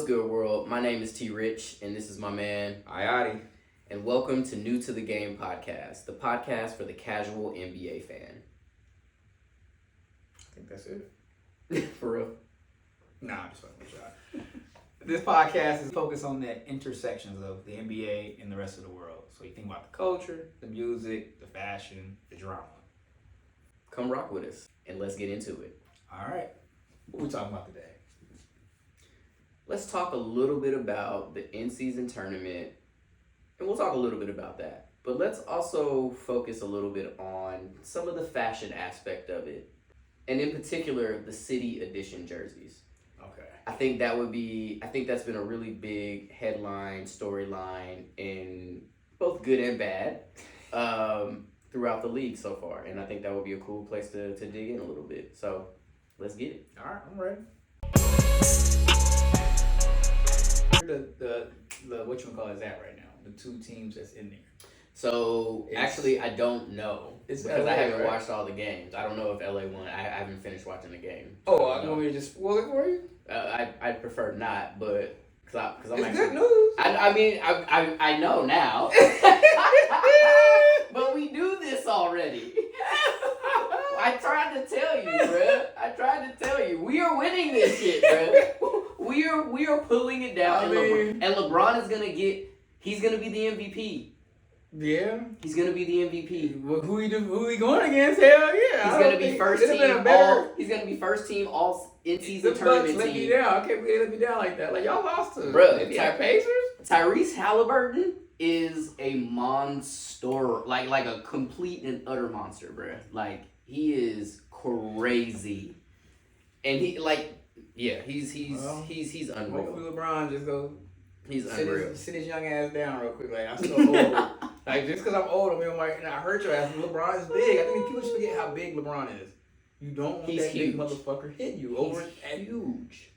good, world? My name is T. Rich, and this is my man, Ayati. and welcome to New to the Game podcast, the podcast for the casual NBA fan. I think that's it. For real? Nah, I'm just fucking with y'all. This podcast is focused on the intersections of the NBA and the rest of the world. So you think about the culture, the music, the fashion, the drama. Come rock with us, and let's get into it. All right. What we talking about today? Let's talk a little bit about the in-season tournament, and we'll talk a little bit about that. But let's also focus a little bit on some of the fashion aspect of it, and in particular, the City Edition jerseys. Okay. I think that's been a really big headline, storyline in both good and bad throughout the league so far. And I think that would be a cool place to dig in a little bit. So let's get it. All right, I'm ready. The what you call is that right now? The two teams that's in there. So actually, I don't know It's because LA, I haven't right? watched all the games. I don't know if LA won. I haven't finished watching the game. Oh, you want me to just spoil it for you? I'd prefer not, but because I'm It's actually good news. I know now, but we do this already. I tried to tell you, bruh. I tried to tell you. We are winning this shit, bruh. We are pulling it down. And LeBron is he's gonna be the MVP. Yeah. He's gonna be the MVP. Well, who he going against? Hell yeah. He's gonna be first team. He's gonna be first team all in season tournament let me team. down. I can't believe they let me down like that. Like y'all lost to Bruh, Pacers. Tyrese Halliburton is a monster, like a complete and utter monster, bruh. Like he is crazy, and he's unreal. Hopefully LeBron just go. He's unreal. Sit his young ass down real quick. Like I'm still old. Like just because I'm old, I mean, like, and I hurt your ass. LeBron is big. I think people forget how big LeBron is. You don't want that huge. big motherfucker hitting you Huge.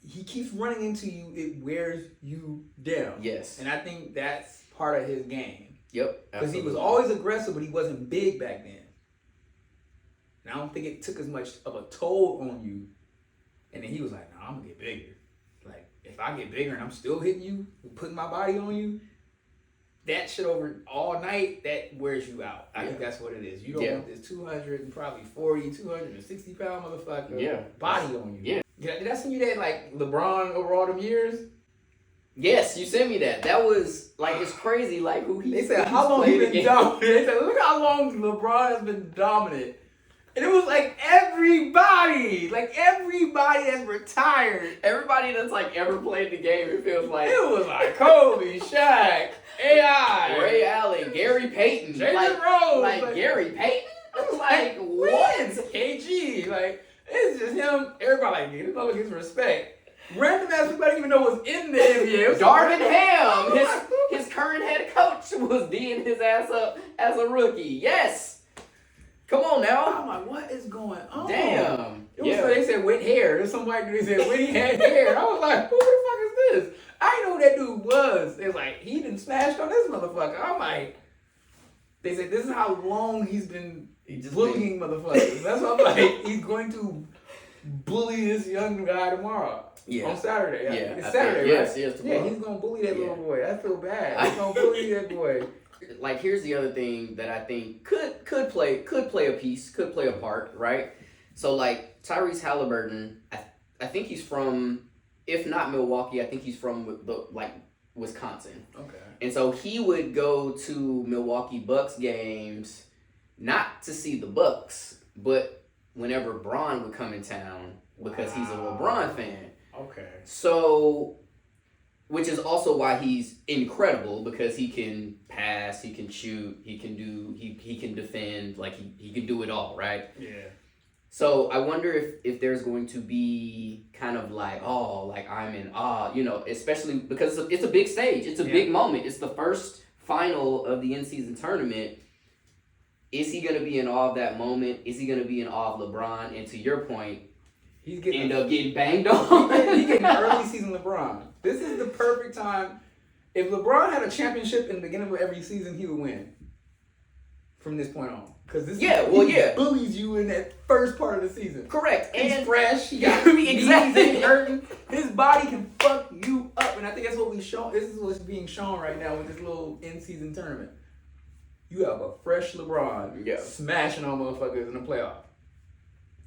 He keeps running into you. It wears you down. Yes. And I think that's part of his game. Yep. Because he was always aggressive, but he wasn't big back then. And I don't think it took as much of a toll on you. And then he was like, "No, I'm gonna get bigger. Like if I get bigger and I'm still hitting you, putting my body on you, that shit over all night, that wears you out." I think that's what it is. You don't want this 260 pound motherfucker body on you. Yeah. Did I send you that like LeBron over all them years? Yes, you sent me that. That was like it's crazy. Like who he. They said how long he been dominant. They said look how long LeBron has been dominant. And it was like everybody that's retired. Everybody that's like ever played the game, it feels like. It was like Kobe, Shaq, AI, Ray Allen, Gary Payton. Jalen Rose. Like Gary Payton? Like what? KG. Like, it's just him. Everybody like, this motherfucker gets respect. Random ass people I didn't even know was in the NBA. Darvin Ham, his current head coach, was D'ing his ass up as a rookie. Yes. Come on now. I'm like, what is going on? Damn. It was so they said wet hair. There's some white dude said when he had hair. I was like, who the fuck is this? I didn't know who that dude was. They was like, he done smashed on this motherfucker. I'm like, they said this is how long he's been bullying motherfuckers. That's what I'm like, he's going to bully this young guy tomorrow. Yeah. On Saturday. Yeah. It's Saturday, yes, right? yes, tomorrow. Yeah, he's going to bully that little boy. I feel bad. He's going to bully that boy. Like here's the other thing that I think could play a piece, could play a part, right? So like Tyrese Halliburton, I think he's from, if not Milwaukee, I think he's from Wisconsin. Okay. And so he would go to Milwaukee Bucks games, not to see the Bucks, but whenever Bron would come in town because he's a LeBron fan. Okay. So, which is also why he's incredible because he can pass, he can shoot, he can defend, like he can do it all, right? Yeah. So I wonder if there's going to be kind of like, I'm in awe, especially because it's a big stage. It's a big moment. It's the first final of the in-season tournament. Is he going to be in awe of that moment? Is he going to be in awe of LeBron? And to your point, end up getting banged on. He's getting early season LeBron. This is the perfect time. If LeBron had a championship in the beginning of every season, he would win. From this point on. Because this he bullies you in that first part of the season. Correct. He's and fresh. He got exactly hurting. His body can fuck you up, and I think that's what we show. This is what's being shown right now with this little in-season tournament. You have a fresh LeBron smashing on motherfuckers in the playoff.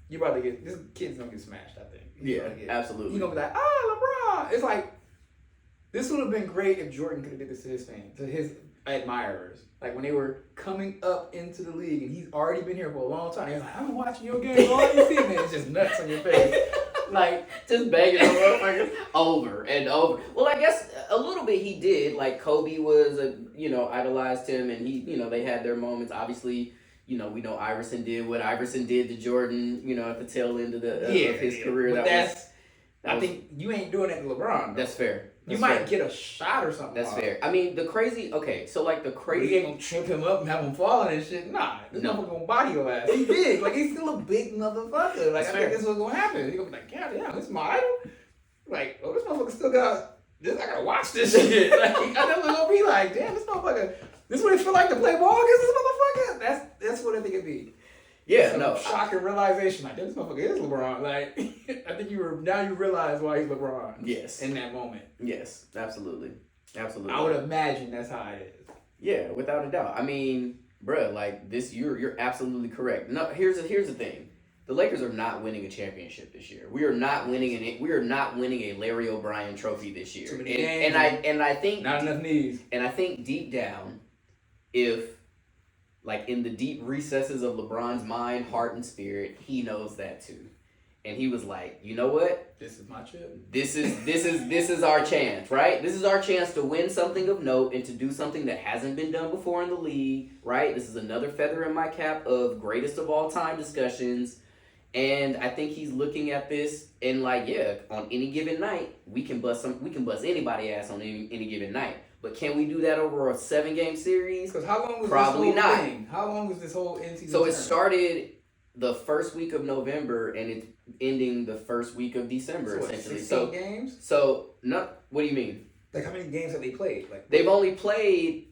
You about to get this kid's gonna get smashed. I think. Absolutely. You gonna be like, LeBron. It's like this would have been great if Jordan could have did this to his fans, to his admirers. Like when they were coming up into the league, and he's already been here for a long time. He's like, I've been watching your games all this season. It's just nuts on your face. Like, just banging on motherfuckers over and over. Well, I guess a little bit he did. Like Kobe was, idolized him, and he, they had their moments. Obviously, we know Iverson did what Iverson did to Jordan. At the tail end of his career. But I think you ain't doing it to LeBron. Though. That's fair. You might get a shot or something. That's fair. I mean, the crazy. Okay, so like the crazy. You ain't gonna trip him up and have him falling and shit. Nah, this motherfucker gonna body your ass. He's big. Like he's still a big motherfucker. Like I think this is what's gonna happen. He's gonna be like, God damn, this is my idol. Like, this motherfucker still got this. I gotta watch this shit. Like I know it's gonna be like, damn, this motherfucker. This is what it feel like to play ball against this motherfucker. That's what I think it'd be. Yeah, no. Shocking realization. Like, this motherfucker is LeBron. Like, I think you realize why he's LeBron. Yes. In that moment. Yes, absolutely. Absolutely. I would imagine that's how it is. Yeah, without a doubt. I mean, bruh, like this, you're absolutely correct. No, here's the thing. The Lakers are not winning a championship this year. We are not winning a Larry O'Brien trophy this year. Too many games, and I think not enough knees. And I think deep down, if like in the deep recesses of LeBron's mind, heart, and spirit, he knows that too. And he was like, you know what? This is my chip. This is our chance, right? This is our chance to win something of note and to do something that hasn't been done before in the league, right? This is another feather in my cap of greatest of all time discussions. And I think he's looking at this and like, yeah, on any given night, we can bust anybody ass on any given night. But can we do that over a 7-game series? Because how long was Probably this whole not. thing? How long was this whole in-season So it tournament? started the first week of November and it's ending the first week of December, So what, essentially. 16 games? So what do you mean? Like how many games have they played? Like They've only played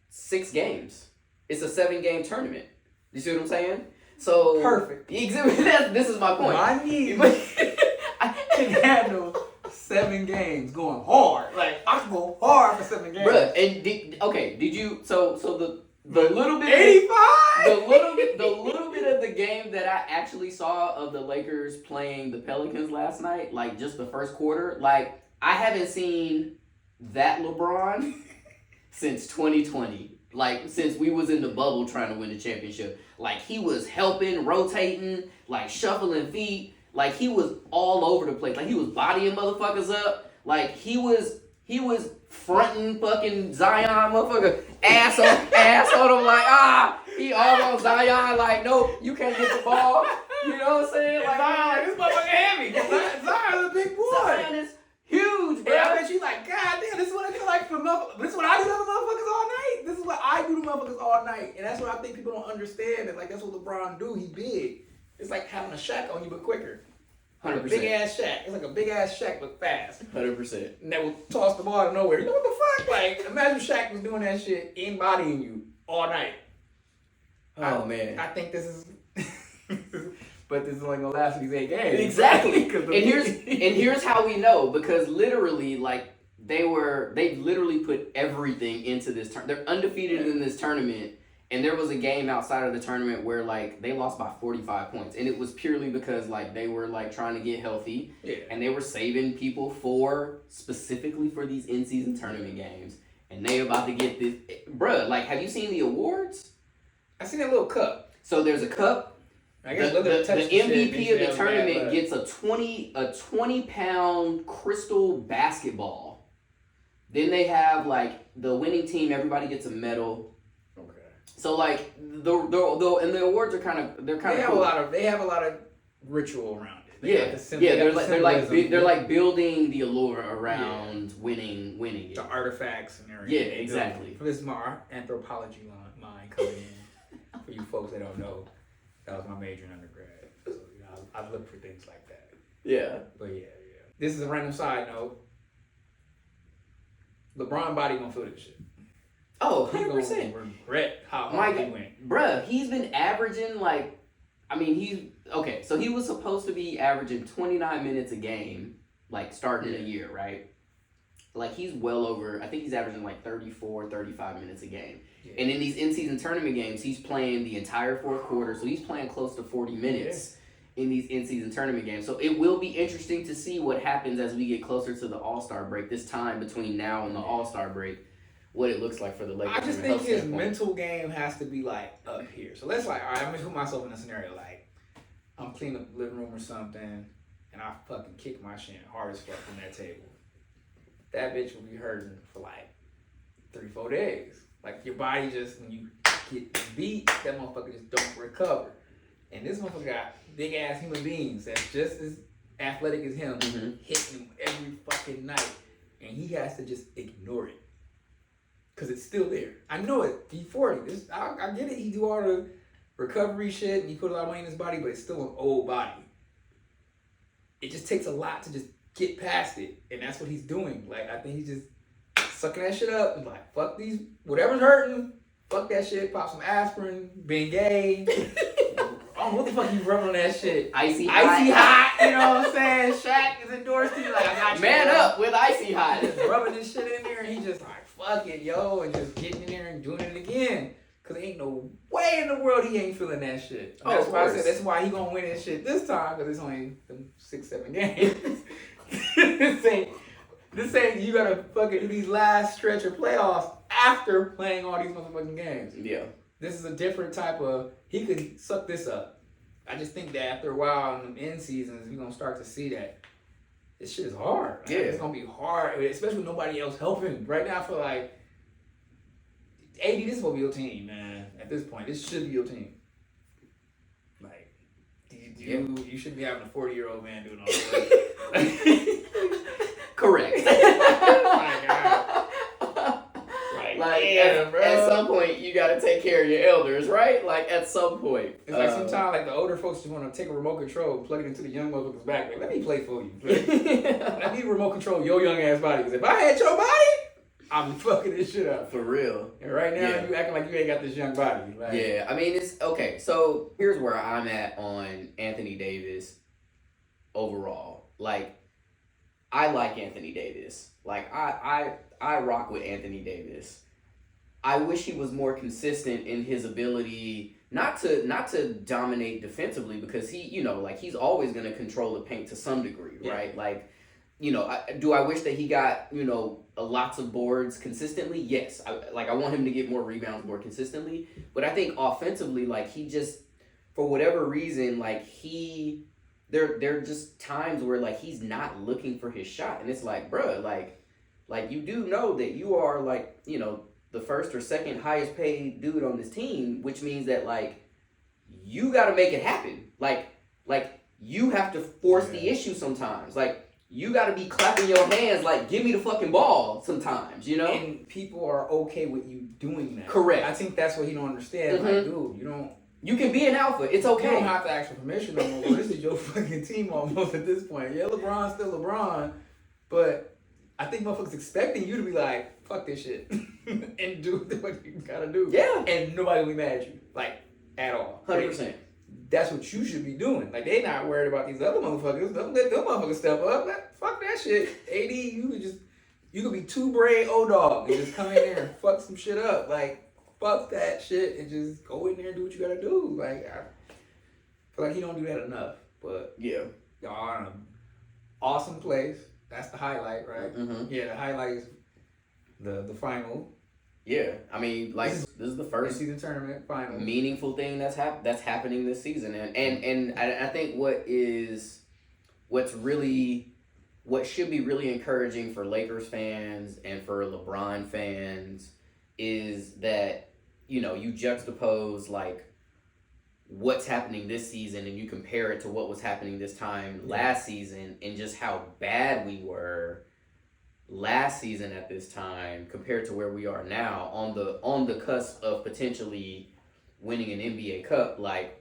6 games. It's a 7-game tournament. You see what I'm saying? So perfect. This is my point. My knees can handle 7 games going hard. Like I can go hard for 7 games. Bruh, and did you so the little bit 85? the little bit of the game that I actually saw of the Lakers playing the Pelicans last night, like just the first quarter, like I haven't seen that LeBron since 2020. Like since we was in the bubble trying to win the championship. Like he was helping, rotating, like shuffling feet. Like he was all over the place. Like he was bodying motherfuckers up. Like he was fronting fucking Zion motherfucker ass on him like he all on Zion like no, you can't get the ball. You know what I'm saying? Like Zion, this motherfucker heavy. Zion's a big boy. Zion is huge, bro. And I bet you like, God damn, this is what I feel like for motherfuckers. This is what I do to motherfuckers all night. This is what I do to motherfuckers all night. And that's what I think people don't understand. And like that's what LeBron do. He big. It's like having a Shaq on you but quicker. 100%. Big ass Shaq. It's like a big ass Shaq but fast. 100%. And that will toss the ball out of nowhere. You know what the fuck? Like imagine Shaq was doing that shit embodying you all night. Oh man. I think this is but this is only gonna last these 8 games. Exactly. And here's how we know, because literally like they literally put everything into this they're undefeated in this tournament, and there was a game outside of the tournament where like they lost by 45 points, and it was purely because like they were like trying to get healthy, and they were saving people specifically for these in-season tournament games, and they about to get this. Bruh, like have you seen the awards? I seen that little cup. So there's a cup. I guess The MVP of the tournament gets a 20-pound crystal basketball. Then they have like the winning team. Everybody gets a medal. Okay. So like the awards are kind of They have a lot of ritual around it. They're like building the allure around winning it. The artifacts and everything. Yeah, exactly. This is my anthropology mind coming in. For you folks that don't know, that was my major in undergrad. So I've looked for things like that. Yeah. But yeah. This is a random side note. LeBron body gonna feel this shit. Oh, He's 100%. gonna regret how hard he went. Bruh, he's been averaging like I mean, so he was supposed to be averaging 29 minutes a game, like starting a year, right? Like he's well over, I think he's averaging like 34, 35 minutes a game. Yeah. And in these in-season tournament games, he's playing the entire fourth quarter, so he's playing close to 40 minutes in these in-season tournament games. So it will be interesting to see what happens as we get closer to the All-Star break, this time between now and the All-Star break, what it looks like for the Lakers. I just think his mental game has to be like up here. So let's like, all right, I'm gonna put myself in a scenario like I'm cleaning up the living room or something, and I fucking kick my shin hard as fuck from that table. That bitch will be hurting for like 3-4 days. Like your body just, when you get beat, that motherfucker just don't recover. And this motherfucker got big ass human beings that's just as athletic as him, hitting him every fucking night, and he has to just ignore it. Cause it's still there. I know it. He's 40. I get it. He do all the recovery shit and he put a lot of money in his body, but it's still an old body. It just takes a lot to just get past it, and that's what he's doing. Like I think he's just sucking that shit up and like fuck these, whatever's hurting, fuck that shit. Pop some aspirin, Bengay. Oh, what the fuck you rubbing on that shit? Icy hot. You know what I'm saying? Shaq is endorsed you. Like I got you. Man up with icy hot. Just rubbing this shit in there, and he just like fuck it, yo, and just getting in there and doing it again. Cause ain't no way in the world he ain't feeling that shit. And that's why I said that's why he gonna win this shit this time. Cause it's only 6-7 games. This ain't you gotta fucking do these last stretch of playoffs after playing all these motherfucking games. Yeah. This is a different type of, he could suck this up. I just think that after a while in the end seasons, we're gonna start to see that this shit is hard. Like, it's gonna be hard, especially with nobody else helping. Right now I feel like AD, this is supposed to be your team, man. At this point, this should be your team. Like, you shouldn't be having a 40-year-old man doing all the work. Correct. My God. Like, at some point, you gotta take care of your elders, right? Like, at some point. It's like sometimes, like, the older folks just want to take a remote control and plug it into the young motherfucker's back. Like, let me play for you. Let me remote control your young ass body. Because if I had your body, I'm fucking this shit up. For real. And right now, you acting like you ain't got this young body. Like, yeah, I mean, it's okay. So here's where I'm at on Anthony Davis overall. Like, I like Anthony Davis. Like, I rock with Anthony Davis. I wish he was more consistent in his ability not to dominate defensively, because he, you know, like, he's always going to control the paint to some degree, right? Like, you know, do I wish that he got, you know, lots of boards consistently? Yes. I want him to get more rebounds more consistently. But I think offensively, like, he just, for whatever reason, like, there are just times where, like, he's not looking for his shot. And it's like, bruh, like you do know that you are, like, you know, the first or second highest paid dude on this team, which means that, like, you got to make it happen. Like you have to force the issue sometimes. Like, you got to be clapping your hands like, give me the fucking ball sometimes, you know? And people are okay with you doing that. Correct. I think that's what he don't understand. Mm-hmm. Like, dude, you can be an alpha. It's okay. You don't have to ask for permission no more. This is your fucking team almost at this point. Yeah, LeBron's still LeBron, but I think motherfuckers expecting you to be like, fuck this shit and do what you gotta do. Yeah. And nobody will be mad at you, like, at all. 100%. That's what you should be doing. Like, they not worried about these other motherfuckers. Don't let them motherfuckers step up. Like, fuck that shit. AD, you could be two braid old dog and just come in there and fuck some shit up. Like, fuck that shit and just go in there and do what you gotta do. Like, I feel like he don't do that enough. But yeah, y'all are in an awesome place. That's the highlight, right? Mm-hmm. Yeah, the highlight is the final. Yeah, I mean, like, this is the first season tournament final meaningful thing that's happening this season, and I think what should be really encouraging for Lakers fans and for LeBron fans is that, you know, you juxtapose, like, what's happening this season and you compare it to what was happening this time last season, and just how bad we were last season at this time compared to where we are now on the cusp of potentially winning an NBA Cup. Like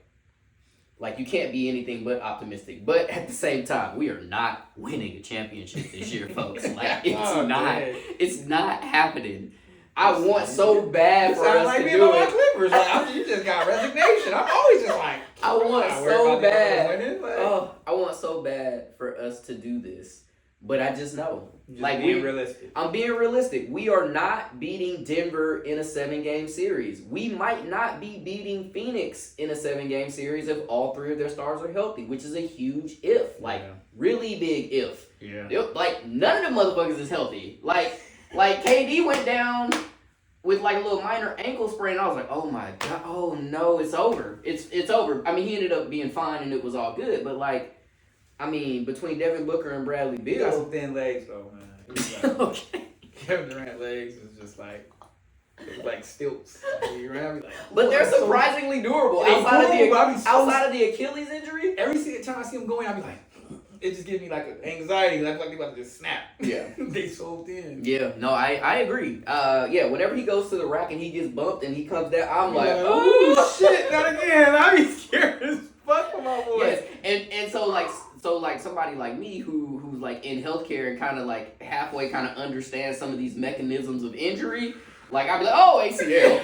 you can't be anything but optimistic. But at the same time, we are not winning a championship this year, folks. Like, it's not happening. I want so bad for us like to do it. Clippers. Like, you just got resignation. I'm always just like, I want I worry so about the other bad. winning, like- Oh, I want so bad for us to do this, but I just know. Just Like being realistic. I'm being realistic. We are not beating Denver in a 7-game series. We might not be beating Phoenix in a 7-game series if all 3 of their stars are healthy, which is a huge if. Like, Yeah. really big if. Yeah. Like, none of them motherfuckers is healthy. Like KD went down with like a little minor ankle sprain. And I was like, oh my God, oh no, it's over. It's over. I mean, he ended up being fine and it was all good, but like, I mean, between Devin Booker and Bradley He got Beal. some thin legs though, man. He's like, Okay. Kevin Durant legs is just like stilts. You around me like, But they're I'm so- surprisingly durable. They Outside durable, I be so- outside of the Achilles injury. Every single time I see him going, I be like, it just gives me like an anxiety, like they about to just snap. Yeah. They so thin. Yeah, no, I agree. Yeah, whenever he goes to the rack and he gets bumped and he comes down, I'm like, oh oh shit, not again. I be scared as fuck for my boy. yes. And so like somebody like me who's like in healthcare and kind of like halfway kind of understands some of these mechanisms of injury, like I'd be like, oh ACL,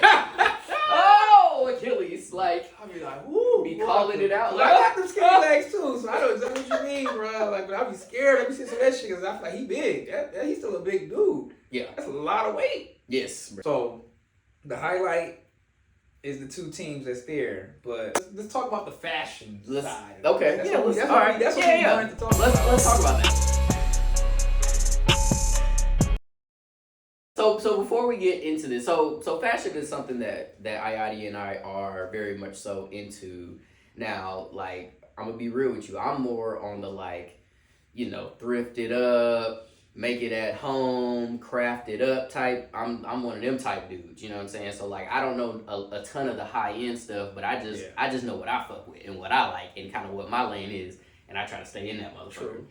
oh Achilles, like I be like, woo, be calling it out. Like, I got them skinny legs too, so I know exactly what you mean, bro. Like, but I be scared every since of that shit because I feel like he big. He's still a big dude. Yeah. That's a lot of weight. Yes. Bro. So the highlight is the 2 teams that's there, but let's talk about the fashion side. Okay. That's Yeah. what we- Let's, that's all what we- right. that's what Yeah. we Yeah. wanted to talk about. Let's talk about that. So before we get into this, so fashion is something that Ayadi and I are very much so into. Now, like, I'm gonna be real with you. I'm more on the like, thrift it up, make it at home, craft it up type. I'm one of them type dudes. You know what I'm saying? So like, I don't know a ton of the high end stuff, but I just know what I fuck with and what I like and kind of what my lane is, and I try to stay in that motherfucker. True.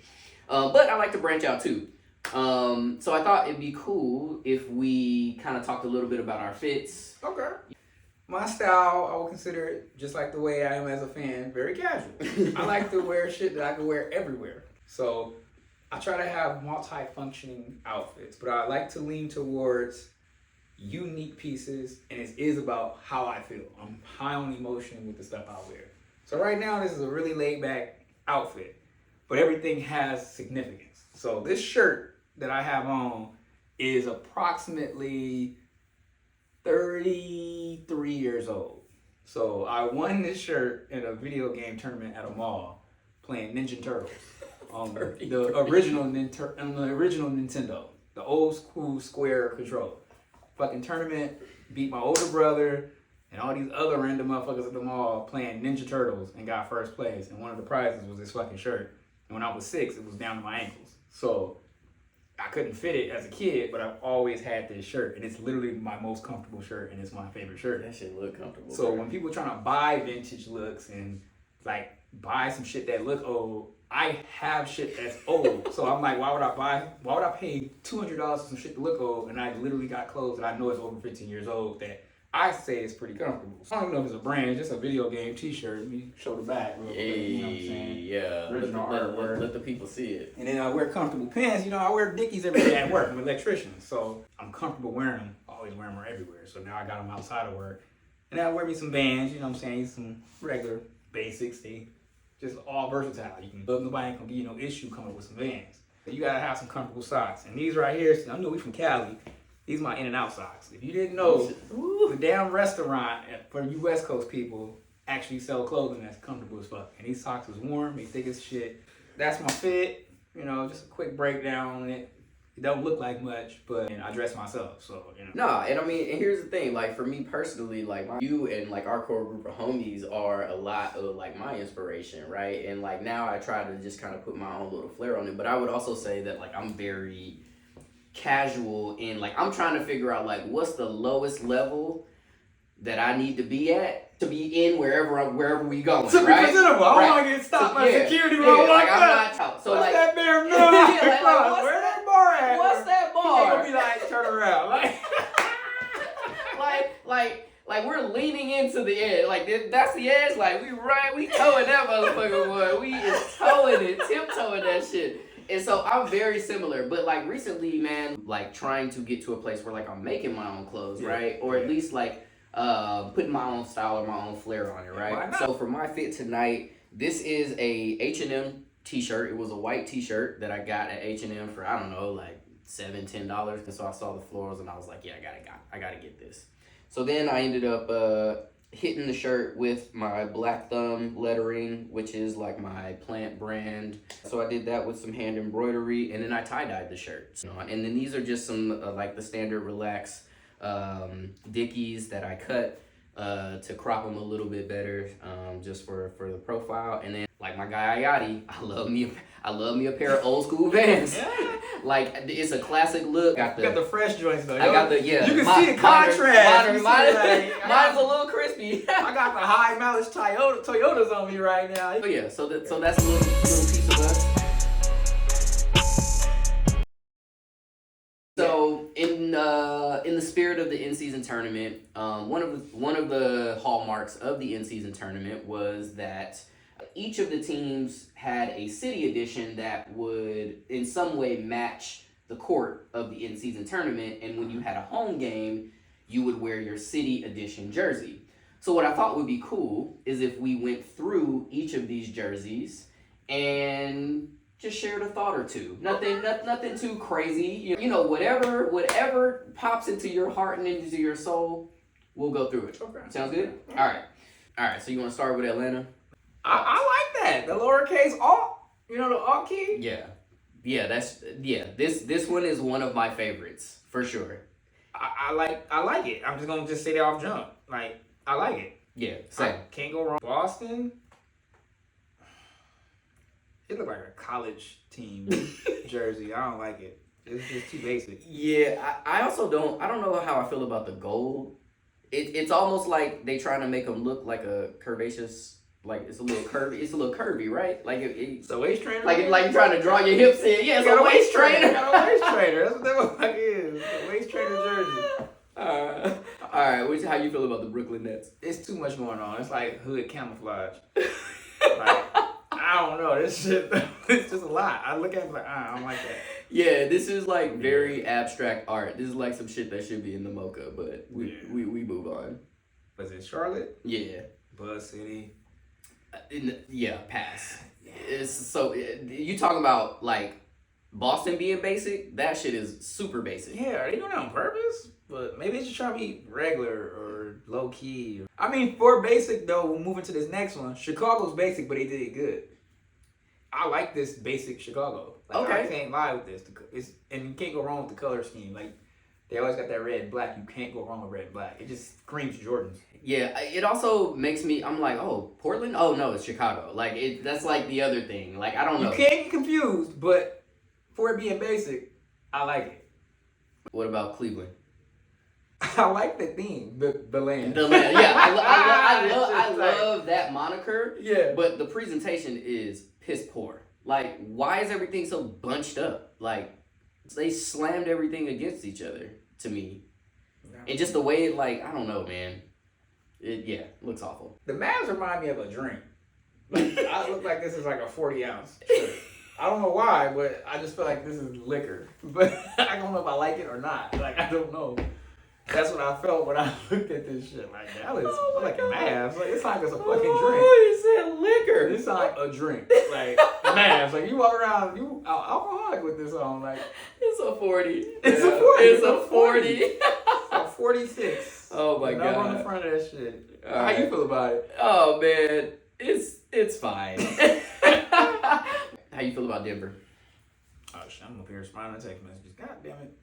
But I like to branch out too. So I thought it'd be cool if we kind of talked a little bit about our fits. Okay. My style, I would consider it just like the way I am as a fan, very casual. I like to wear shit that I can wear everywhere. So I try to have multi-functioning outfits, but I like to lean towards unique pieces, and it is about how I feel. I'm high on emotion with the stuff I wear. So right now, this is a really laid-back outfit, but everything has significance. So this shirt that I have on is approximately 33 years old. So I won this shirt in a video game tournament at a mall playing Ninja Turtles on the original Nintendo, the old school Square controller. Fucking tournament, beat my older brother and all these other random motherfuckers at the mall playing Ninja Turtles and got first place. And one of the prizes was this fucking shirt. And when I was 6, it was down to my ankles. So I couldn't fit it as a kid, but I've always had this shirt, and it's literally my most comfortable shirt, and it's my favorite shirt. That shit look comfortable. So when people trying to buy vintage looks and like buy some shit that look old, I have shit that's old. So I'm like, why would I pay $200 for some shit to look old, and I literally got clothes that I know is over 15 years old that I say is pretty comfortable. So I don't even know if it's a brand, it's just a video game t-shirt. Let me show the back real quick, you know what I'm saying? Yeah. Original artwork. Let the people see it. And then I wear comfortable pants. I wear Dickies every day at work. I'm an electrician, so I'm comfortable wearing them. I always wear them everywhere. So now I got them outside of work. And then I wear me some Vans, you know what I'm saying? Some regular basics. They just all versatile. Nobody ain't gonna give you no issue coming with some Vans. But you gotta have some comfortable socks. And these right here, I know we from Cali. These are my In-N-Out socks. If you didn't know, the damn restaurant for you West Coast people actually sell clothing that's comfortable as fuck. And these socks is warm, they thick as shit. That's my fit. Just a quick breakdown on it. It don't look like much, but I dress myself, so Nah, and I mean, and here's the thing, like for me personally, like you and like our core group of homies are a lot of like my inspiration, right? And like now I try to just kind of put my own little flair on it, but I would also say that like I'm very casual in like I'm trying to figure out like what's the lowest level that I need to be at to be in wherever we going, to be right? presentable. I don't Right. want to get stopped by Yeah, security. yeah, Bro, like I'm not out. So what's like that bare minimum? Yeah, like, what's where that bar at? what's that He bar? gonna be like, turn around, like we're leaning into the edge. Like that's the edge. Like we towing that motherfucker, boy. We is towing it, tiptoeing that shit. And so I'm very similar, but like recently, man, like trying to get to a place where like I'm making my own clothes, Yeah, right? Or at least like putting my own style or my own flair on it, Why right? not? So for my fit tonight, this is a H&M t-shirt. It was a white t-shirt that I got at H&M for, I don't know, like $7-10. And so I saw the florals and I was like, yeah, I gotta get this. So then I ended up hitting the shirt with my Black Thumb lettering, which is like my plant brand. So I did that with some hand embroidery, and then I tie-dyed the shirt. And then these are just some like the standard relax Dickies that I cut to crop them a little bit better, just for the profile. And then like my guy Ayati, I love me a pair of old school Vans. Like it's a classic look. Got the fresh joints though. I got the You can see the contrast. Mine's a little crispy. I got the high mileage Toyotas on me right now. Oh yeah, so that's a little piece of us. So in the spirit of the in-season tournament, one of the hallmarks of the in-season tournament was that each of the teams had a city edition that would in some way match the court of the in-season tournament, and when you had a home game, you would wear your city edition jersey. So what I thought would be cool is if we went through each of these jerseys and just shared a thought or two. Nothing too crazy. You know, whatever pops into your heart and into your soul, we'll go through it. Okay. Sounds good? All right. So you want to start with Atlanta? I like that. The lowercase alt. You know the alt key. Yeah. This one is one of my favorites for sure. I like it. I'm just gonna say that off jump. Like I like it. Yeah. Same. Can't go wrong. Boston. It looked like a college team jersey. I don't like it. It's just too basic. Yeah, I also don't. I don't know how I feel about the gold. It's almost like they trying to make them look like a curvaceous. Like it's a little curvy. It's a little curvy, right? Like it's a waist trainer. Like you're trying to draw your hips in. Yeah, it's a waist trainer. Got a waist trainer. That's what that look like is. A waist trainer jersey. All right. How you feel about the Brooklyn Nets? It's too much going on. It's like hood camouflage. I don't know. This shit, it's just a lot. I look at it like, I don't like that. Yeah, this is like very abstract art. This is like some shit that should be in the Mocha, but we move on. Was it Charlotte? Yeah. Buzz City. Pass. It's so you talking about like Boston being basic? That shit is super basic. Yeah, are they doing that on purpose? But maybe they should try to be regular or low key. I mean, for basic though, we'll move into this next one. Chicago's basic, but they did it good. I like this basic Chicago. Like, okay. I can't lie with this. And you can't go wrong with the color scheme. Like they always got that red and black. You can't go wrong with red and black. It just screams Jordans. Yeah, it also makes me. I'm like, oh, Portland? Oh no, it's Chicago. Like that's like the other thing. Like I don't know. You can't get confused, but for it being basic, I like it. What about Cleveland? I like the theme, the land. The land, yeah. I love that moniker. Yeah. But the presentation is piss poor. Like, why is everything so bunched up? Like, they slammed everything against each other to me. Yeah. And just the way it, like, I don't know, man. It looks awful. The Mavs remind me of a drink. Like, I look like this is like a 40-ounce shirt. I don't know why, but I just feel like this is liquor. But I don't know if I like it or not. Like, I don't know. That's what I felt when I looked at this shit. Like, that was like a Mavs. Like, it's like it's a fucking drink. Oh, you said liquor. It's like a drink. Like, Mavs. Like, you walk around, you alcoholic with this on. Like, it's a 40. It's a 40. It's a 40. It's a 46. Oh, my God. I'm on the front of that shit. All How right. you feel about it? Oh, man. It's fine. How you feel about Denver? Oh, shit. I'm up here responding to text messages. God damn it.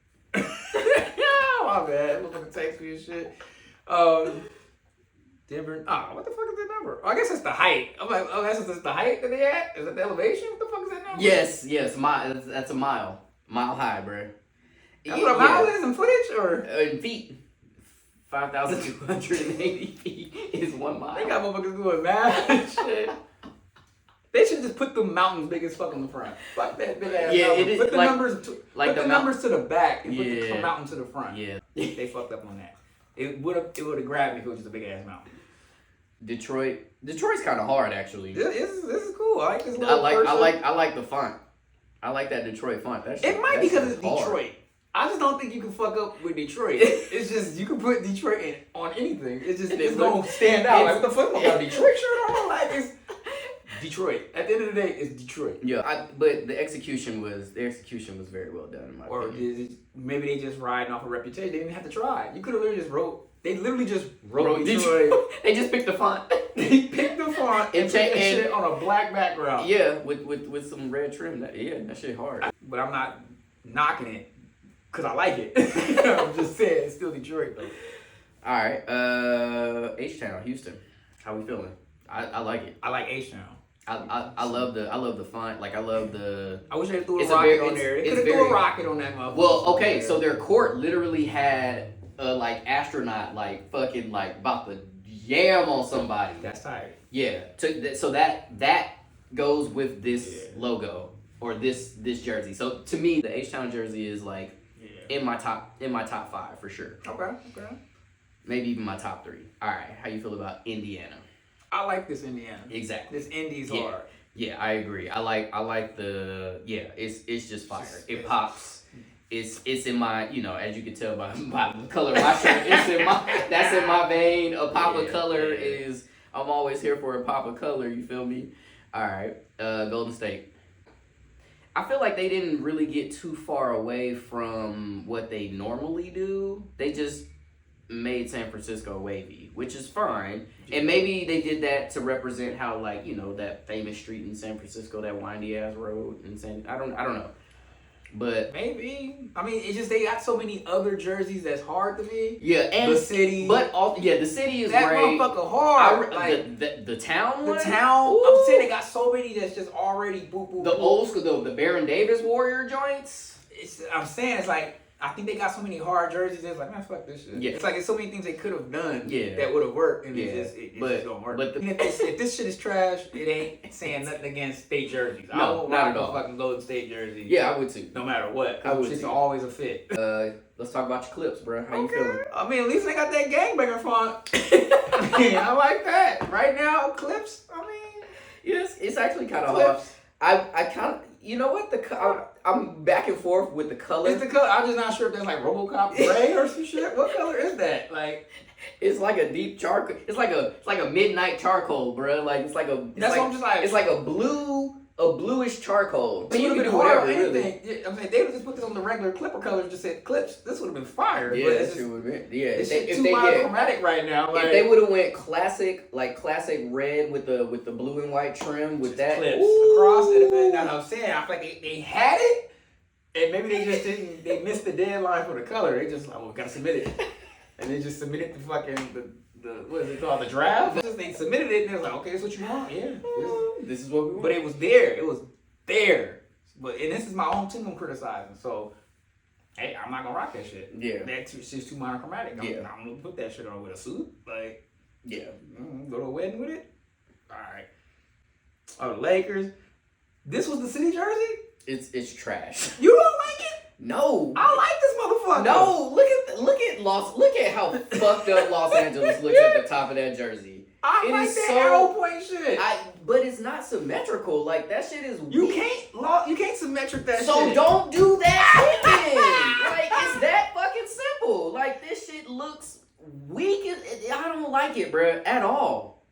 My bad. I'm looking to text me and shit. Denver. What the fuck is that number? Oh, I guess it's the height. I'm like, that's the height that they at? Is it the elevation? What the fuck is that number? Yes. That's a mile. Mile high, bro. That's what a mile is in footage, or? In feet. 5,280 feet is 1 mile. They got motherfuckers doing math and shit. They should just put the mountains big as fuck on the front. Fuck that big ass mountain. It is put the like, numbers numbers to the back and put the mountain to the front. Yeah. They fucked up on that. It would have grabbed me if it was just a big ass mountain. Detroit's kind of hard actually. This is cool. I like this. I like the font. I like that Detroit font. It might be because it's Detroit. I just don't think you can fuck up with Detroit. It's just you can put Detroit on anything. It's gonna stand out. Like what the fuck? I got a Detroit shirt on. Like it's Detroit. At the end of the day, it's Detroit. Yeah, but the execution was very well done in my opinion. Maybe they just riding off a reputation. They didn't have to try. You could have literally just wrote. They literally just wrote Detroit. They just picked the font. They picked the font and put that shit on a black background. Yeah, with some red trim. That shit hard. But I'm not knocking it because I like it. I'm just saying it's still Detroit though. All right, H-Town, Houston. How we feeling? I like it. I like H-Town. I love the font. Like I love the. I wish they threw a rocket on there. They could have threw a rocket on that motherfucker. Well, okay, so their court literally had a like astronaut like fucking like about to yam on somebody. That's tight. Yeah. So that goes with this logo or this jersey. So to me, the H-Town jersey is like in my top 5 for sure. Okay. Maybe even my top 3. All right. How you feel about Indiana? I like this Indiana. Exactly. This Indy's hard. Yeah, I agree. I like the it's just fire. It pops. It's in my, as you can tell by the color of my shirt, that's in my vein. A pop of color is, I'm always here for a pop of color, you feel me? All right, Golden State. I feel like they didn't really get too far away from what they normally do. They just made San Francisco wavy, which is fine. And maybe they did that to represent how, like, that famous street in San Francisco, that windy ass road in I don't know. But maybe. I mean, it's just they got so many other jerseys that's hard to me. Yeah, and the city. But the city is that great. Motherfucker hard. The town one? The town. Ooh. I'm saying they got so many that's just already boop. The old school, the Baron Davis Warrior joints. I'm saying it's like I think they got so many hard jerseys. It's like, man, fuck this shit. Yeah. It's like there's so many things they could have done that would have worked, and it just don't work. But if this shit is trash, it ain't saying nothing against state jerseys. I won't rock a fucking Golden State jersey. Yeah, I would too. No matter what. I would. It's always a fit. Let's talk about your clips, bro. How you feeling? I mean, at least they got that gangbanger font. I like that. Right now, clips. I mean, yes, it's actually kind of hard. I kind of. You know what? I'm back and forth with the color. It's the color. I'm just not sure if that's like RoboCop gray or some shit. What color is that? Like, it's like a deep charcoal. It's like a midnight charcoal, bro. Like it's like a. That's what I'm just like. It's like a bluish charcoal. But you can do whatever. Anything. Yeah, I mean, they would just put this on the regular Clipper colors and just said clips. This would have been fire. Yeah, but it would have been. Yeah, it's too monochromatic right now. Like, if they would have went classic red with the blue and white trim with that clips across, it'd have been. That's what I'm saying. I feel like they had it, and maybe they just didn't. They missed the deadline for the color. They just like, well, we gotta submit it, and they just submitted the fucking the what is it called, the draft? They submitted it, and they was like, okay, this is what you want. Yeah, this is what we want. But it was there. It was there. But and this is my own team I'm criticizing. So, hey, I'm not gonna rock that shit. Yeah, that's just too monochromatic. I'm gonna put that shit on with a suit. Like, go to a wedding with it. All right. Oh, the Lakers. This was the city jersey. It's trash. You don't like it? No. I like this motherfucker. No. Look at how fucked up Los Angeles looks at the top of that jersey. I like that arrow point shit. But it's not symmetrical. Like that shit is. You can't symmetric that shit. So don't do that shit. Like it's that fucking simple. Like this shit looks weak. I don't like it, bro, at all.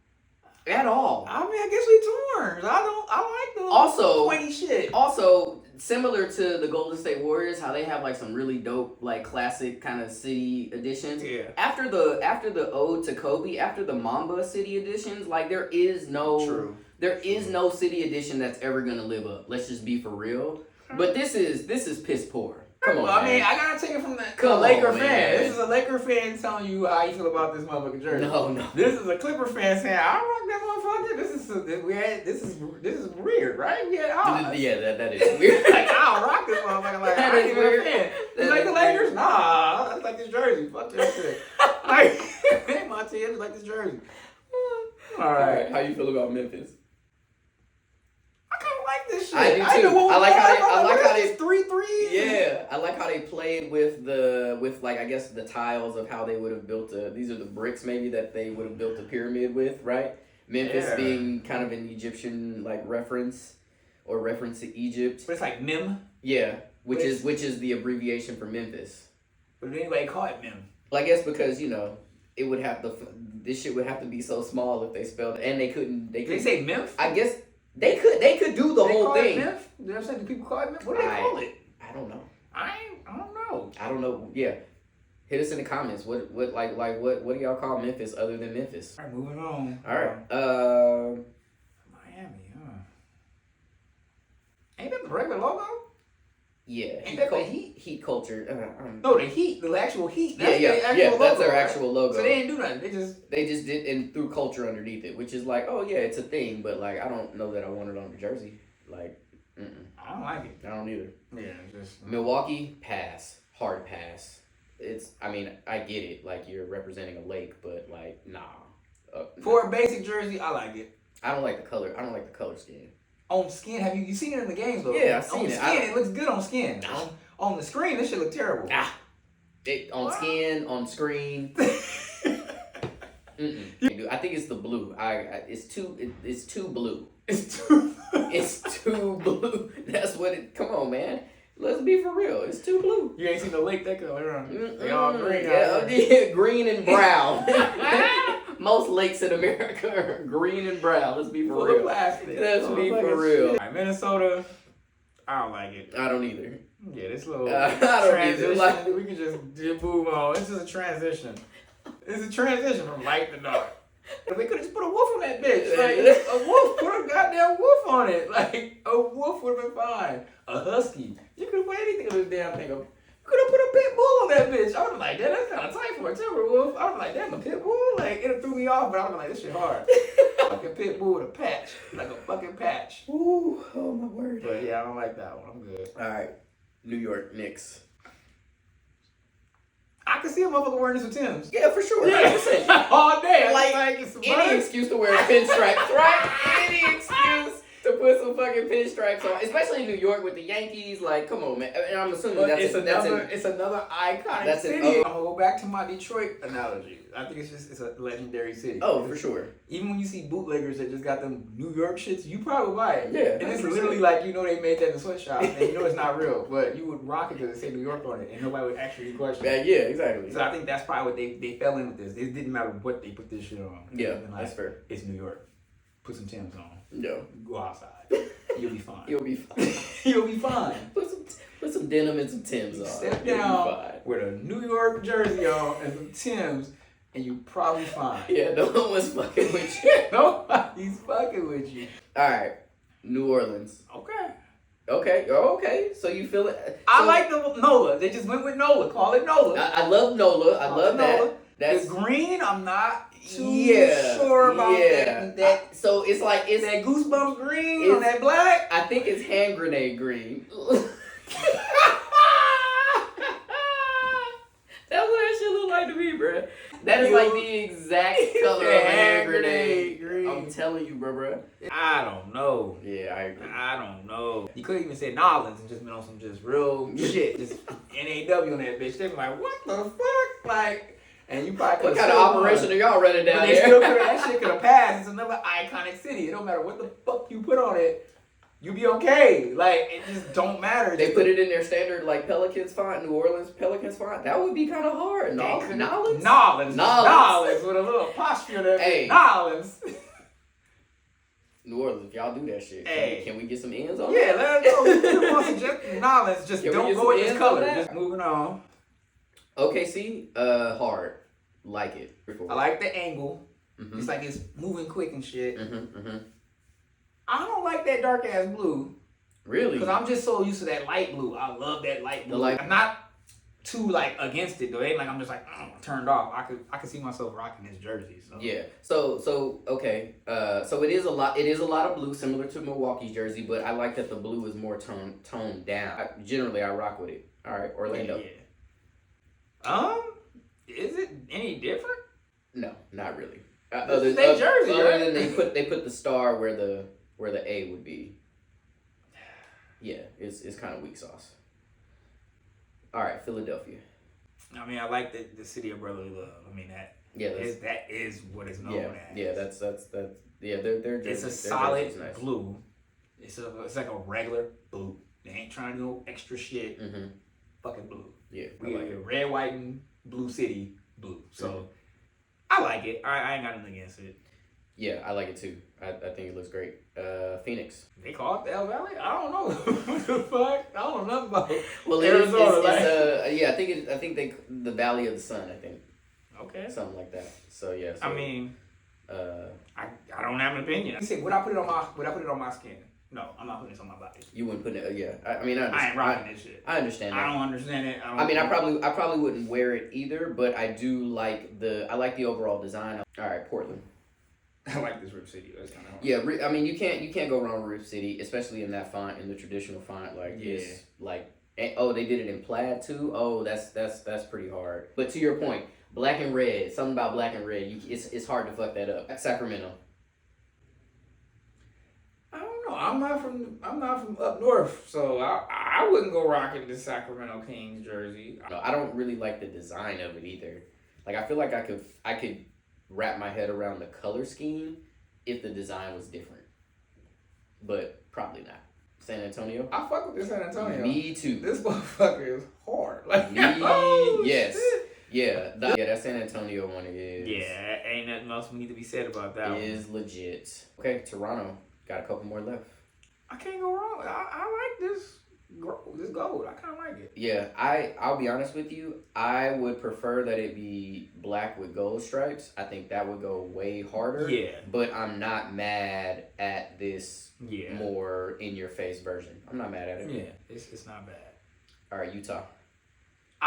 At all. I mean, I guess we torn. I like the also pointy shit. Also, similar to the Golden State Warriors, how they have like some really dope, like classic kind of city editions. Yeah. After the ode to Kobe, after the Mamba city editions, like there is no city edition that's ever gonna live up. Let's just be for real. But this is piss poor. Come on, I mean, I gotta take it from the Laker fan. This is a Laker fan telling you how you feel about this motherfucking jersey. No. This is a Clipper fan saying, I don't rock that motherfucker. This is weird, right? We had odds. Yeah, that is weird. Like, I don't rock this motherfucker. Like, I ain't even a fan. You like the Lakers? Nah, I like this jersey. Fuck that shit. Like, hey, Monty, I just like this jersey. All right. How you feel about Memphis? I kind of like this shit. I do too. I like how they 3-3. Yeah, I like how they played with like I guess the tiles of how they would have built these are the bricks maybe that they would have built a pyramid with, right? Memphis being kind of an Egyptian like reference or reference to Egypt. But it's like Mem. Yeah. which is the abbreviation for Memphis. But anybody call it Mem. Well, I guess because it would have to. This shit would have to be so small if they spelled, and they couldn't. They say Memphis. I guess they could do the whole thing. You know what I'm saying? Do people call it Memphis? What do they call it? I don't know. I don't know. I don't know. Yeah, hit us in the comments. What do y'all call Memphis other than Memphis? All right, moving on. All right. Miami, huh? Ain't that the regular logo? Yeah. Ain't that the Heat? Heat culture. No, the Heat, the actual Heat. That's That's logo, their right? actual logo. So they didn't do nothing. They just did and threw culture underneath it, which is like, oh yeah, it's a thing, but like I don't know that I want it on the jersey. Like, I don't like it. I don't either. Yeah, just Milwaukee, pass, hard pass. I mean, I get it. Like you're representing a lake, but like, nah. For a basic jersey, I like it. I don't like the color. I don't like the color scheme. On skin, have you seen it in the games though? Yeah, I've seen on it. Skin, it looks good on skin. Nah. On the screen, this shit look terrible. On skin, on screen. Dude, I think it's the blue. It's too blue. It's too. It's too blue. That's what it. Come on, man. Let's be for real. It's too blue. You ain't seen the lake that color. They all green. Yeah, green and brown. Most lakes in America are green and brown. Let's be for real. Plastic. Let's be for real. All right, Minnesota. I don't like it. I don't either. Yeah, this little I don't transition. either. Like, we can just move on. This is a transition. It's a transition from light to dark. We could have just put a wolf on that bitch. Like a wolf, put a goddamn wolf on it. Like a wolf would have been fine. A husky. You could have put anything on this damn thing. You could have put a pit bull on that bitch. I would have been like, that's kind of tight for a Timberwolf. I would have been like, damn, a pit bull? Like, it threw me off, but I would have been like, this shit hard. Like a pit bull with a patch. Like a fucking patch. ooh, oh my word. But yeah, I don't like that one. I'm good. All right, New York Knicks. I can see a motherfucker wearing this with Tim's. Yeah, for sure. 100%. All day. Like, it's some any butter. excuse to wear pinstripes, right? Any excuse to put some fucking pinstripes on, especially in New York with the Yankees. Like, come on, man. And I'm assuming But it's another iconic city. I'm gonna go back to my Detroit analogy. I think it's a legendary city. Oh, for sure. Even when you see bootleggers that just got them New York shits, you probably buy it. Yeah, And it's 100%. literally like they made that in a sweatshop, and it's not real, but you would rock it because it said New York on it, and nobody would actually question it. Yeah, exactly. So I think that's probably what they fell in with this. It didn't matter what they put this shit on. Yeah, Like, that's fair. It's New York. Put some Timbs on. No, Go outside. You'll be fine. you'll be fine. You'll be fine. Put some denim and some Timbs on. Step You'll be down fine. with a New York jersey on and some Timbs, and you probably fine. Yeah, no one was fucking with you. Nobody's fucking with you. All right, New Orleans. Okay. Okay, okay. So you feel it? I like the NOLA. They just went with NOLA. Call it NOLA. I love NOLA. I love that. NOLA. That's The green, I'm not too yeah, sure about yeah. that. So it's like it's That goosebumps green on that black. I think it's hand grenade green. That's what that shit look like to me, bro. That is like the exact color of a hand grenade. green. I'm telling you, bro. I don't know. Yeah, I agree. I don't know. You could even say Nolans and just been on some just real shit. Just NAW on that bitch. They be like, what the fuck? Like, and you probably What kind of operation are y'all running down But they there? still could that shit could have passed. It's another iconic city. It don't matter what the fuck you put on it. You be okay. Like, it just don't matter. They put it in their standard like Pelicans font, New Orleans Pelicans font. That would be kind of hard. Nolans? Nolans with a little apostrophe there. Hey. Nolans. New Orleans, if y'all do that shit, Hey. can we get some ends on Yeah, that? let us know. You want to suggest Nolans. Just Can we don't get go some with this ends on color. that? Just moving on. OKC, hard. Like it. I like the angle. Mm-hmm. It's like it's moving quick and shit. Mm-hmm, mm-hmm. I don't like that dark ass blue. Really? Because I'm just so used to that light blue. I love that light blue. I'm not too like against it though. It ain't like I'm just like turned off. I could see myself rocking this jersey. So. Yeah. So okay. So it is a lot. It is a lot of blue, similar to Milwaukee's jersey, but I like that the blue is more toned down. Generally, I rock with it. All right, Orlando. Yeah. Is it any different? No, not really. Other than they put the star where the A would be. Yeah, it's kind of weak sauce. All right, Philadelphia. I mean, I like the city of brotherly love. I mean that. Yeah, that is what it's known as. Yeah, that's yeah. They're it's a solid blue. It's like a regular blue. They ain't trying to do no extra shit. Mm-hmm. Fucking blue. Yeah, I We like got it. red, white, and blue city blue. So I like it. I ain't got nothing against it. Yeah, I like it too. I think it looks great. Phoenix. They call it the L Valley? I don't know. What the fuck? I don't know nothing about Well, Arizona. yeah, I think the Valley of the Sun. I think Okay. something like that. So yeah. So, I mean, uh, I don't have an opinion. You said, would I put it on my skin? No, I'm not putting this on my body. you wouldn't put it. Yeah, I mean, I ain't rocking this shit. I understand that. I don't understand it. I probably wouldn't wear it either, but I do like I like the overall design. All right, Portland. I like this Rip City. That's kind of hard. Yeah, I mean you can't go wrong with Rip City, especially in that font, in the traditional font. Like it's like, oh, they did it in plaid too. Oh, that's pretty hard. But to your point, black and red, something about black and red, it's hard to fuck that up. Sacramento. I don't know. I'm not from up north, so I wouldn't go rocking the Sacramento Kings jersey. No, I don't really like the design of it either. Like I feel like I could wrap my head around the color scheme if the design was different, but probably not. San Antonio. I fuck with this San Antonio. Me too. This motherfucker is hard. Like Yes. shit. Yeah, that San Antonio one is. Yeah, ain't nothing else we need to be said about that Is legit. Okay, Toronto. Got a couple more left. I can't go wrong. I like this gold. I kind of like it. Yeah, I'll be honest with you. I would prefer that it be black with gold stripes. I think that would go way harder. Yeah. But I'm not mad at this Yeah. more in your face version. I'm not mad at it. Yeah, it's not bad. All right, Utah.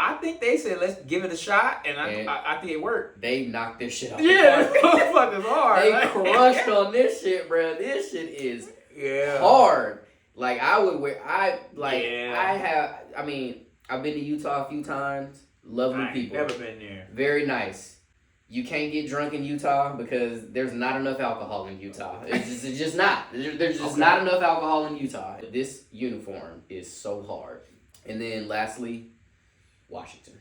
I think they said let's give it a shot, and I think it worked. They knocked this shit off. Yeah, the park. motherfuckers hard. They like- crushed on this shit, bro. This shit is Yeah. hard. Like I would wear. I mean, I've been to Utah a few times. Lovely I ain't people. never been there. Very nice. You can't get drunk in Utah because there's not enough alcohol in Utah. It's just not. There's just not enough alcohol in Utah. This uniform is so hard. And then lastly, Washington.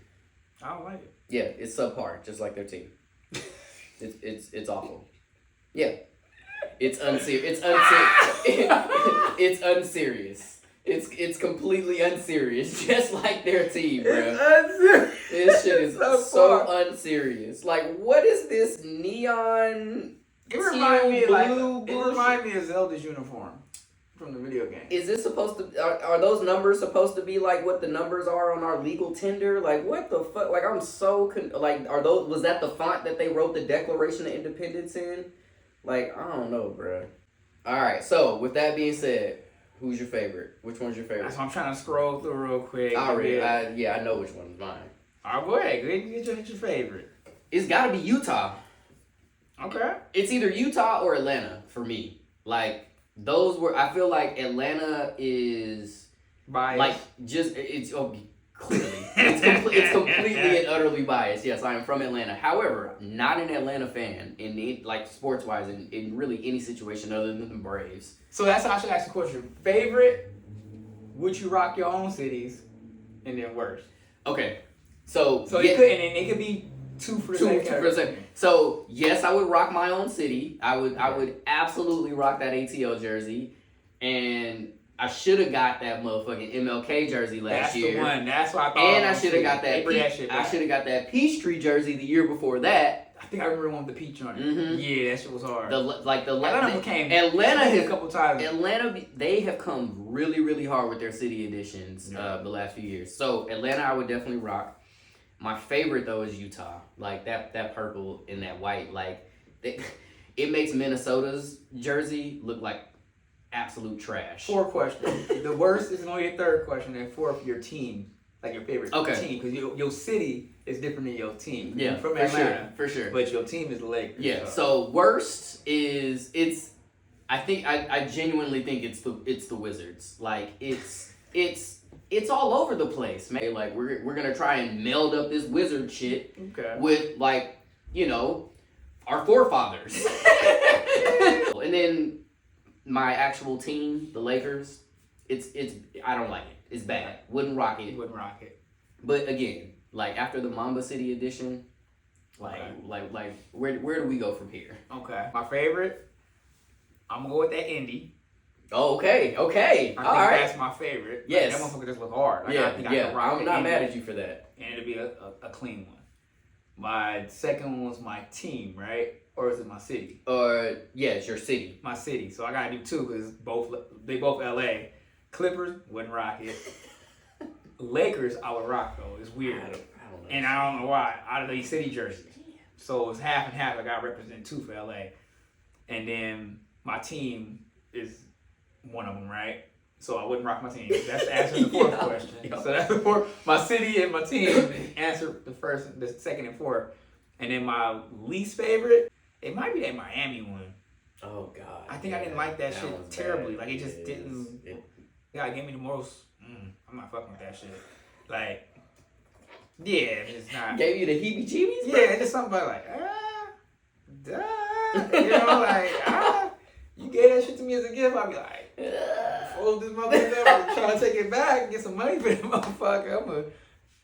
I don't like it. Yeah, it's subpar, just like their team. It's awful. Yeah. It's unserious. It's unserious. It's completely unserious, just like their team, bro. This shit is so unserious. Like, what is this neon? It reminds me of blue it bullshit? reminds me of Zelda's uniform from the video game. Is this supposed to? Are those numbers supposed to be like what the numbers are on our legal tender? Like, what the fuck? Like, I'm so are those? Was that the font that they wrote the Declaration of Independence in? Like, I don't know, bro. All right. So, with that being said, who's your favorite? Which one's your favorite? That's why I'm trying to scroll through real quick. I know which one's mine. All right, go ahead. Go ahead and get your favorite. It's got to be Utah. Okay. It's either Utah or Atlanta for me. Like, those were. I feel like Atlanta is Biased. like just it's clearly it's completely and utterly biased. Yes, I am from Atlanta. However, not an Atlanta fan in like sports wise in really any situation other than the Braves. So that's how I should ask the question. Favorite? Would you rock your own cities? And then worst. Okay, so it could be two for the same category. So yes, I would rock my own city. I would absolutely rock that ATL jersey, and I should have got that motherfucking MLK jersey last year. That's the one. That's what I thought. And I should have got that. shit I back. should have got that Peachtree jersey the year before that. I think I remember one with the peach on it. Mhm. Yeah, that shit was hard. Atlanta came Atlanta a couple times. they have come really, really hard with their city editions the last few years. So Atlanta, I would definitely rock. My favorite though is Utah. Like that purple and that white. Like it makes Minnesota's jersey look like absolute trash. 4 questions. The worst is only your third question, and 4 your team, like your favorite team, because your city is different than your team. Yeah, You're from for Atlanta, sure, for sure. but your team is the Lakers. Yeah. So worst is I genuinely think it's the Wizards. Like it's all over the place, man. Like we're gonna try and meld up this Wizard shit Okay. with like our forefathers. And then my actual team, the Lakers, it's I don't like it. It's bad. Wouldn't rock it. Wouldn't rock it. But again, like after the Mamba City edition, like where do we go from here? Okay. My favorite, I'm gonna go with that Indy. Oh, okay. I All think right. that's my favorite. Yes. Like, that motherfucker just look hard. Like, Yeah. I think I can rock I'm it. not And- mad at you for that. And it'll be a clean one. My second one was my team, right? Or is it my city? Yeah, it's your city. My city. So I gotta do two because they both LA. Clippers wouldn't rock it. Lakers I would rock though. It's weird. I don't know. And I don't know why. Out of these city jerseys. So it's half and half. I gotta represent two for LA. And then my team is one of them, right? So I wouldn't rock my team. That's the answer to the fourth question. Yeah. So that's the fourth. My city and my team answer the first, the second, and fourth. And then my least favorite, it might be that Miami one. Oh God. I think I didn't like that shit one's terribly. bad. Like it just It didn't. is. Yeah, it gave me the most. I'm not fucking with that shit. Like, yeah, it's not. Gave you the heebie-jeebies? Yeah, it's just something about like, duh. You know, like, you gave that shit to me as a gift. I'd be like, fold this motherfucker up, try to take it back and get some money for that motherfucker. I'm gonna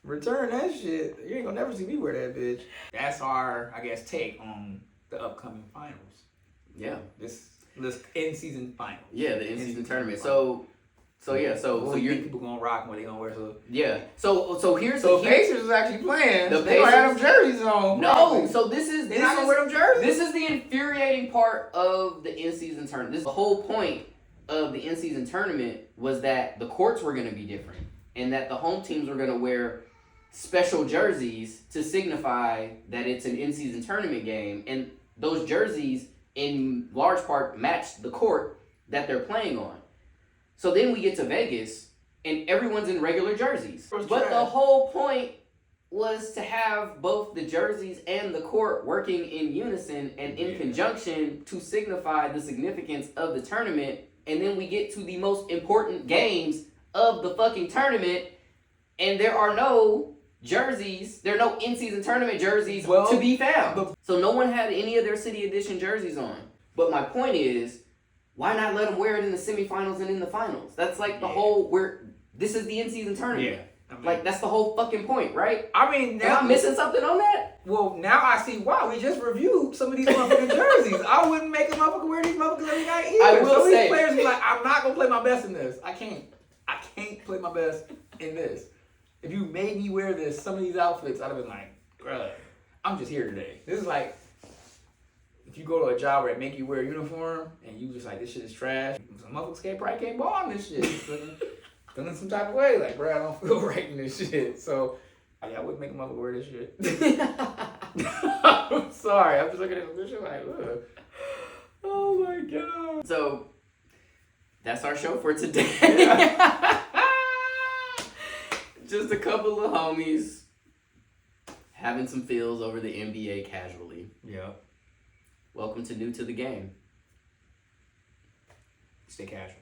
return that shit. You ain't gonna never see me wear that bitch. That's our, I guess, take on the upcoming finals. Yeah. This in-season final. Yeah, the in-season tournament. So What do you you're think people gonna rock and what they gonna wear? So here's So the Pacers is actually playing. The They don't have them Pacers- jerseys on. No, so this is They're not gonna wear them jerseys. This is the infuriating part of the in-season tournament. The whole point of the in-season tournament was that the courts were going to be different, and that the home teams were going to wear special jerseys to signify that it's an in-season tournament game, and those jerseys, in large part, matched the court that they're playing on. So then we get to Vegas, and everyone's in regular jerseys. What's But the trash? whole point was to have both the jerseys and the court working in unison and in conjunction to signify the significance of the tournament. And then we get to the most important games of the fucking tournament, and there are no jerseys, there are no in-season tournament jerseys to be found. So no one had any of their City Edition jerseys on. But my point is, why not let them wear it in the semifinals and in the finals? That's like the whole, this is the in-season tournament. I mean, Like, that's the whole fucking point, right? I mean, Am I missing something on that? Well, now I see why we just reviewed some of these motherfucking jerseys. I wouldn't make a motherfucker wear these motherfuckers every night either. I will Some of say- these players be like, I'm not gonna play my best in this. I can't play my best in this. If you made me wear this, some of these outfits, I'd have been like, bruh, I'm just here today. This is like, if you go to a job where they make you wear a uniform and you just like, this shit is trash, some motherfuckers probably can't ball on this shit. Feeling some type of way, like, bro, I don't feel right in this shit. So, I wouldn't make a motherfucker wear this shit. I'm sorry, I'm just looking at this shit like, ugh. Oh my god. So, that's our show for today. Just a couple of homies having some feels over the NBA casually. Yeah. Welcome to New to the Game. Stay casual.